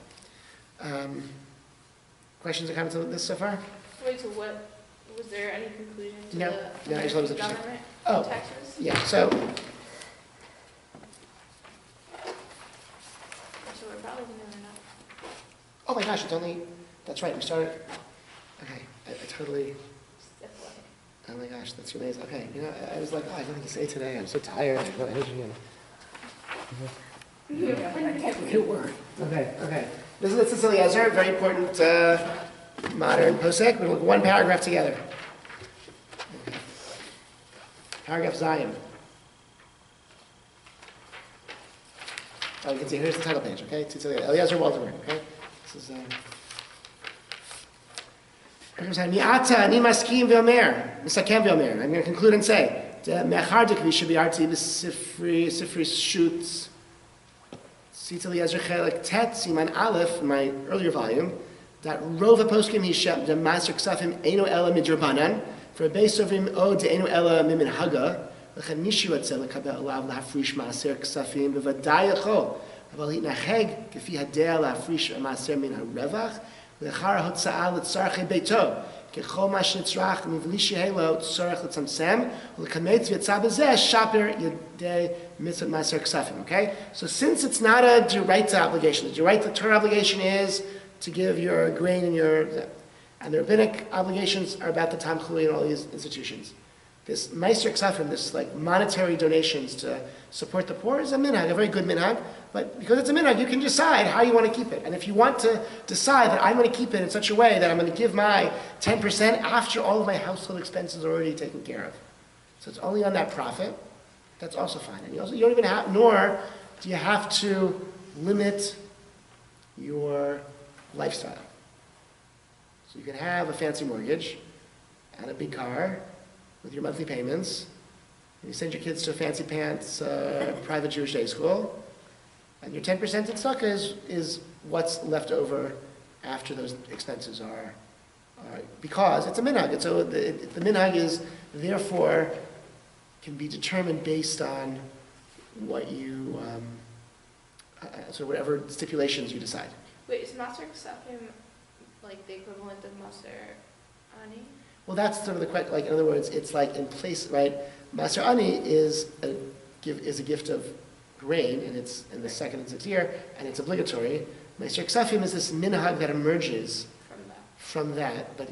Questions or comments on this so far? Wait, so what, was there any conclusion to No, I just thought it was interesting. government taxes? Yeah, so So we're probably gonna run out. oh my gosh, that's right, we started, okay, I totally, Just FYI. oh my gosh, that's amazing. Okay, I was like, I don't think to say today, I'm so tired, I have no energy. Yeah, I can't read a word. Okay. This is Tzitz Eliezer, very important modern posek. We'll look one paragraph together. Okay. Paragraph Zion. Oh, you can see, here's the title page, okay? Tzitz Eliezer Waldemar, okay? This is, Mi'ata ani maskim v'omer, misakem v'omer. I'm going to conclude and say, Mechardik v'shabiarti b'sifri shoots, Tzitz Eliezer Chelik Tet Siman Aleph, in my earlier volume, that Rova Poskim Hishem, the Maaser Kesafim Eino Ela Midrabanan, for a base of him O de Eino Ela Mimin Haga, Lechem Nishu Atzel Kabel Alav Lahafrish Maaser Kesafim, Bevadai Yacho, Aval Hitnacheg, Gefi Hadea Lahafrish Maaser Min HaRevach, Lechar Hotza'ah Litzarche Beito, Kechol Ma Shnitzrach, Mivlishi Helo, Tzorach Litzamsem, Ulekametz V'yatza Bezeh, Shaper Yedei Mitzvot Maaser Kesafim, okay? So since it's not a D'oraita obligation, the D'oraita Torah obligation is to give your grain and and the rabbinic obligations are about the Tamchuli and all these institutions. This Maaser Kesafim, this monetary donations to support the poor is a minhag, a very good minhag, but because it's a minhag, you can decide how you want to keep it. And if you want to decide that I'm going to keep it in such a way that I'm going to give my 10% after all of my household expenses are already taken care of. So it's only on that profit. That's also fine. And you don't even have, nor do you have to limit your lifestyle. So you can have a fancy mortgage and a big car with your monthly payments, and you send your kids to a fancy pants private Jewish day school, and your 10% in tzedakah is what's left over after those expenses are because it's a minhag. So the minhag is therefore can be determined based on what you, so whatever stipulations you decide. Wait, is Maaser Kesafim like the equivalent of Maaser Ani? Well, that's sort of the question. Like, in other words, it's like in place, right? Maaser Ani is a gift of grain, and it's in the second and sixth year, and it's obligatory. Maaser Kesafim is this minhag that emerges from that. But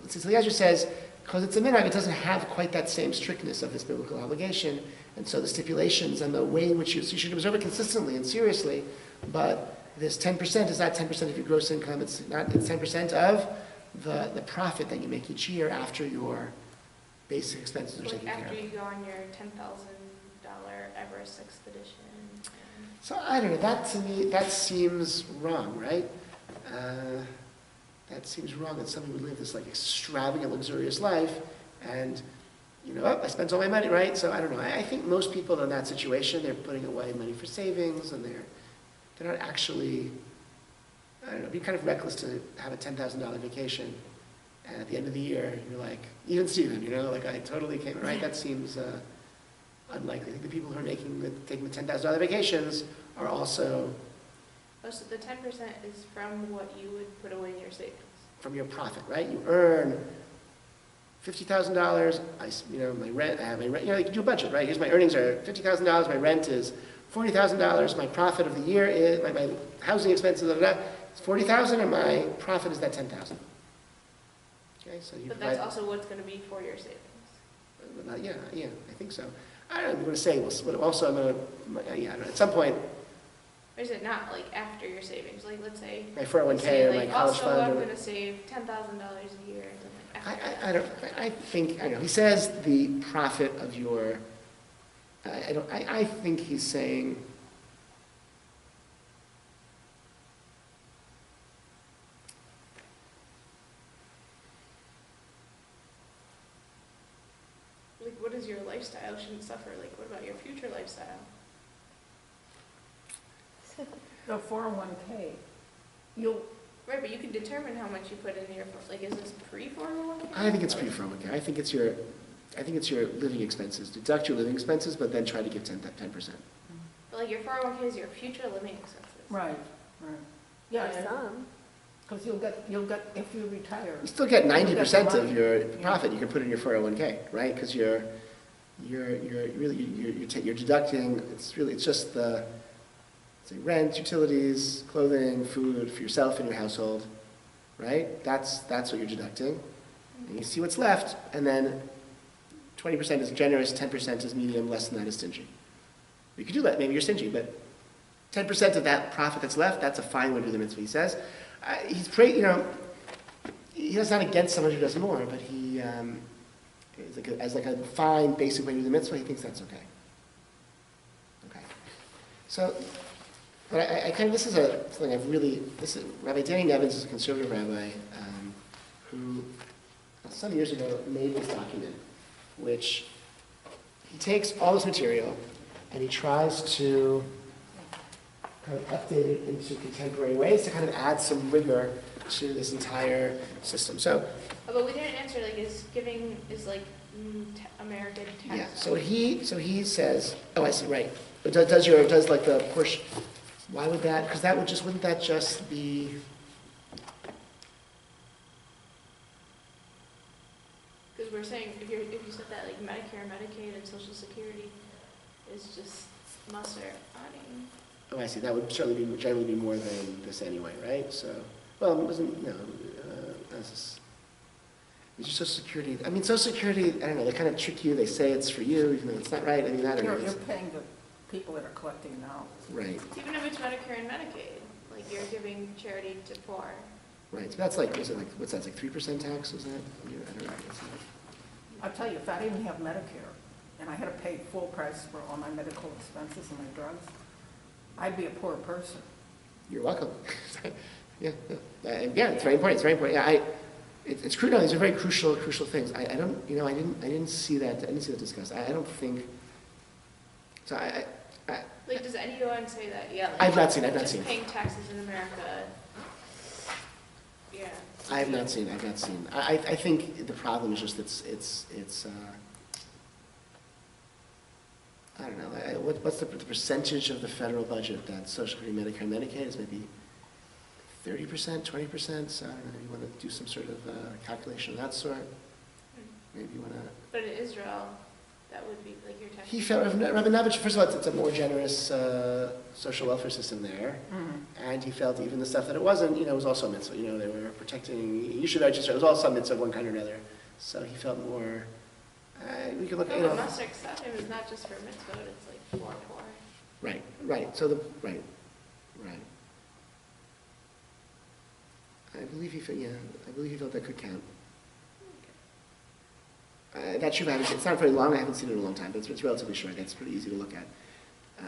since Eliezer says, because it's a minhag, it doesn't have quite that same strictness of this biblical obligation, and so the stipulations and the way in which you should observe it consistently and seriously, but this 10% is not 10% of your gross income, it's 10% of the profit that you make each year after your basic expenses are Like taken care after of. you go on your $10,000 Everest expedition. So I don't know, that to me, that seems wrong, right? That seems wrong that somebody would live this like extravagant, luxurious life and, you know, oh, I spent all my money, right? So I don't know. I think most people in that situation, they're putting away money for savings and they're not actually, I don't know, it'd be kind of reckless to have a $10,000 vacation and at the end of the year, you're like, even Steven, you know, like I totally came, right? That seems unlikely. I think the people who are taking the $10,000 vacations are also Oh, so the 10% is from what you would put away in your savings? from your profit, right? You earn $50,000. My rent. I have my rent. You know, you can do a budget, right? Here's my earnings are $50,000. My rent is $40,000. My profit of the year is my housing expenses. It's $40,000, and my profit is that $10,000. Okay, so you. But that's also what's going to be for your savings. Yeah, I think so. I don't know. I'm going to say. Well, also, I'm going to. Yeah, I don't know, at some point. Or is it not like after your savings? Like let's say My 401k say, or like, my college also fund. I'm or, going to save $10,000 a year. And something I don't know. He says the profit of your. I think he's saying. Like, what is your lifestyle shouldn't suffer? Like, what about your future lifestyle? The 401k, you'll, Right, but you can determine how much you put in here. Like, is this pre-401k? I think it's pre-401k. I think it's your living expenses. Deduct your living expenses, but then try to give 10%. But like your 401k is your future living expenses. right. Yeah, For some. because you'll get, if you retire. You still get 90% of your Yeah. profit you can put in your 401k, right? Because you're deducting. It's just the rent, utilities, clothing, food for yourself and your household, right? That's what you're deducting. And you see what's left, and then 20% is generous, 10% is medium, less than that is stingy. You could do that. Maybe you're stingy, but 10% of that profit that's left, that's a fine way to do the mitzvah. He says he's not against someone who does more, but he as a fine basic way to do the mitzvah, he thinks that's okay. Okay, so. But Rabbi Danny Nevins is a conservative rabbi who some years ago made this document, which he takes all this material and he tries to kind of update it into contemporary ways to kind of add some rigor to this entire system. So, but we didn't answer, like, is American tax? Yeah. So he says, oh, I see. Right. But does like the portion? Why would that? Because wouldn't that just be? Because we're saying if you said that like Medicare, Medicaid, and Social Security is just Maaser Ani. Oh, I see. That would certainly generally be more than this anyway, right? So, well, it wasn't. It's your Social Security. I mean, Social Security. I don't know. They kind of trick you. They say it's for you, even though it's not right. I mean, I don't know. You're paying the people that are collecting now. Right. Even if it's Medicare and Medicaid, like you're giving charity to poor. Right. So that's like, what's that? Like 3% tax? Was that? I don't know. I'll tell you, if I didn't have Medicare and I had to pay full price for all my medical expenses and my drugs, I'd be a poor person. You're welcome. Yeah. It's very important. It's very important. Yeah. It's crucial. These are very crucial things. I didn't see that. I didn't see that discussed. I don't think. So Like, does anyone say that? Yeah. Like, I've not seen. Just paying taxes in America. Yeah. I have not seen. I think the problem is just it's I don't know. What's the percentage of the federal budget that's Social Security, Medicare, and Medicaid? Is maybe 30%, 20%, so I don't know, if you want to do some sort of calculation of that sort. Maybe you want to... But in Israel, that would be like your tax. He felt, Rabbi Navitch, first of all, it's a more generous social welfare system there, and he felt even the stuff that it wasn't, was also a mitzvah. They were protecting, you should register, it was all some mitzvah of one kind or another. So he felt more, we could look at, No, but Maaser Kesafim is not just for mitzvah, it's like for poor. Right, so right. I believe he felt that could count. That Shuvah, it's not very long, I haven't seen it in a long time, but it's relatively short, that's pretty easy to look at.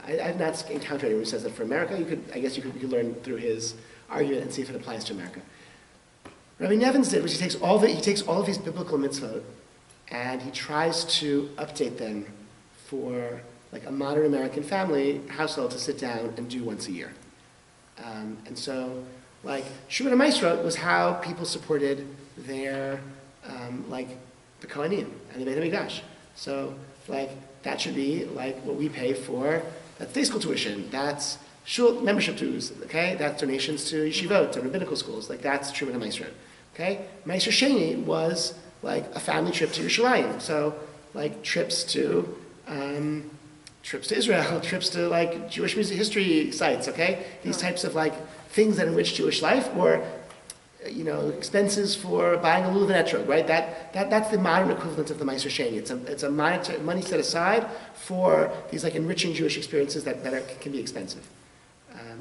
I've not encountered anyone who says that for America. You could learn through his argument and see if it applies to America. Rabbi Nevins did, which he takes all of these biblical mitzvot and he tries to update them for like a modern American family household to sit down and do once a year. And so, like, Shuvah Maaser was how people supported their, the Kohanim and the Beit HaMikdash. So, like, that should be like what we pay for. That's day school tuition. That's shul membership dues. Okay, that's donations to yeshivot, to rabbinical schools. Like that's Shuvah Maaser. Okay, Maaser Sheni was like a family trip to Yerushalayim. So, like trips to Israel, trips to like Jewish music history sites. Okay, these types of like things that enrich Jewish life, or expenses for buying a lulav and etrog, right? That's the modern equivalent of the Maaser Sheni. It's a money set aside for these like enriching Jewish experiences that can be expensive.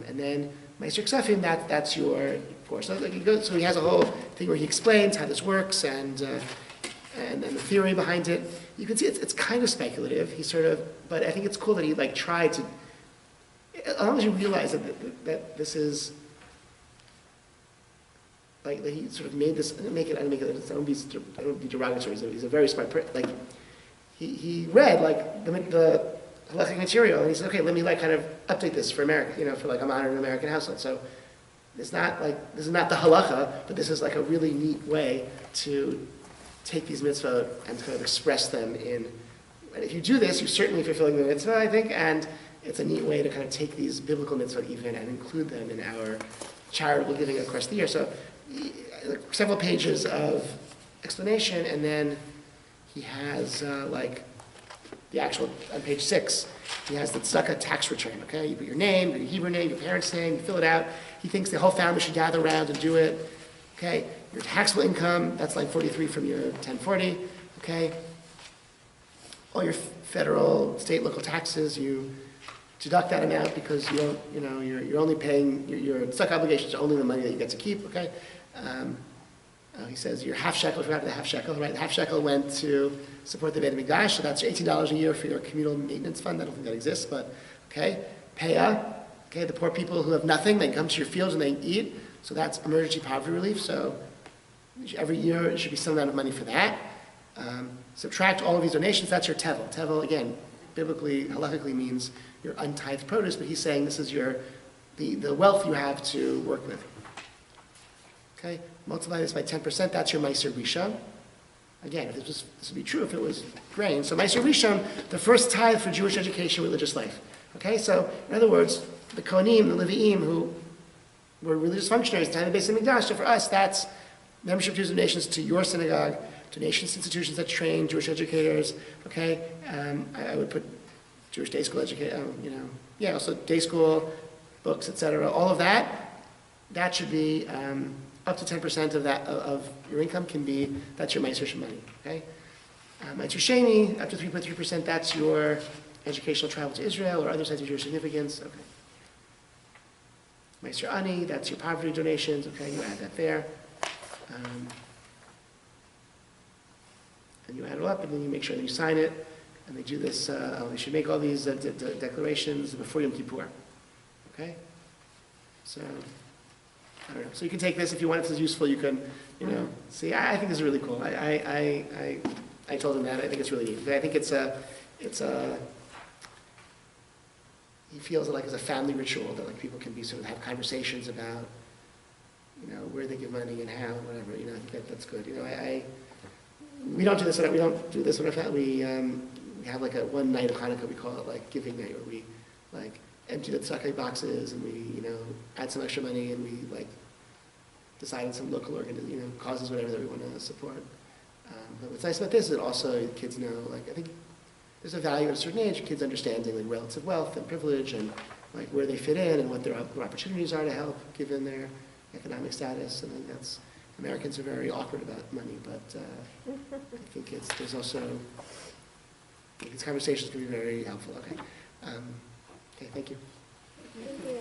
And then Maaser Kesafim, that's your course. So he has a whole thing where he explains how this works and the theory behind it. You can see it's kind of speculative. But I think it's cool that he like tried to. As long as you realize that this is. Like that he sort of made this, I don't be derogatory. He's a very smart person. Like he read like the halachic material and he said, okay, let me like kind of update this for America, for like a modern American household. So this is not the halacha, but this is like a really neat way to take these mitzvot and kind of express them in. And if you do this, you're certainly fulfilling the mitzvah, I think, and it's a neat way to kind of take these biblical mitzvot even and include them in our charitable giving across the year. So several pages of explanation, and then he has like the actual, on page 6, he has the Tzedakah tax return, okay? You put your name, your Hebrew name, your parents' name, you fill it out. He thinks the whole family should gather around and do it, okay? Your taxable income, that's like 43 from your 1040, okay? All your federal, state, local taxes, you deduct that amount because you don't, you're only paying, your tzedakah obligations are only the money that you get to keep, okay? He says your half shekel, forgot the half shekel, right? The half shekel went to support the Beit HaMikdash, so that's $18 a year for your communal maintenance fund. I don't think that exists, but okay. Payah, okay, the poor people who have nothing, they come to your fields and they eat, so that's emergency poverty relief. So every year it should be some amount of money for that. Subtract all of these donations, that's your tevel. Tevel, again, biblically, halakhically means your untithed produce, but he's saying this is the wealth you have to work with. Okay, multiply this by 10%, that's your Maaser Rishon. Again, if this would be true if it was grain. So Maaser Rishon, the first tithe for Jewish education, religious life. Okay, so in other words, the Kohanim, the Levi'im, who were religious functionaries at the time of the Beit HaMikdash, so for us, that's membership dues donations to your synagogue, donations to institutions that train Jewish educators. Okay, I would put Jewish day school education, also day school, books, etc. All of that, that should be up to 10% of that of your income can be, that's your Maaser money, okay? Maaser Sheni, up to 3.3%, that's your educational travel to Israel or other sites of Jewish significance, okay? Maaser Ani, that's your poverty donations, okay, you add that there. And you add it up and then you make sure that you sign it, and they do this, you should make all these declarations before Yom Kippur, okay? So, I don't know. So you can take this if you want it to be useful. You can, see. I think this is really cool. I told him that. I think it's really neat. I think it's a. He feels it like as a family ritual that like people can be sort of have conversations about, where they give money and how, whatever. I think that's good. We don't do this. We don't do this with our family. We have like a one night of Hanukkah. We call it like giving night, where we like empty the tzedakah boxes and we, add some extra money and we like deciding some local causes, whatever that we want to support. But what's nice about this is that also kids know, like, I think there's a value at a certain age, kids understanding like relative wealth and privilege and like where they fit in and what their opportunities are to help given their economic status. And I think that's, Americans are very awkward about money, but I think there's also, these conversations can be very helpful. Okay. Okay, thank you. Thank you.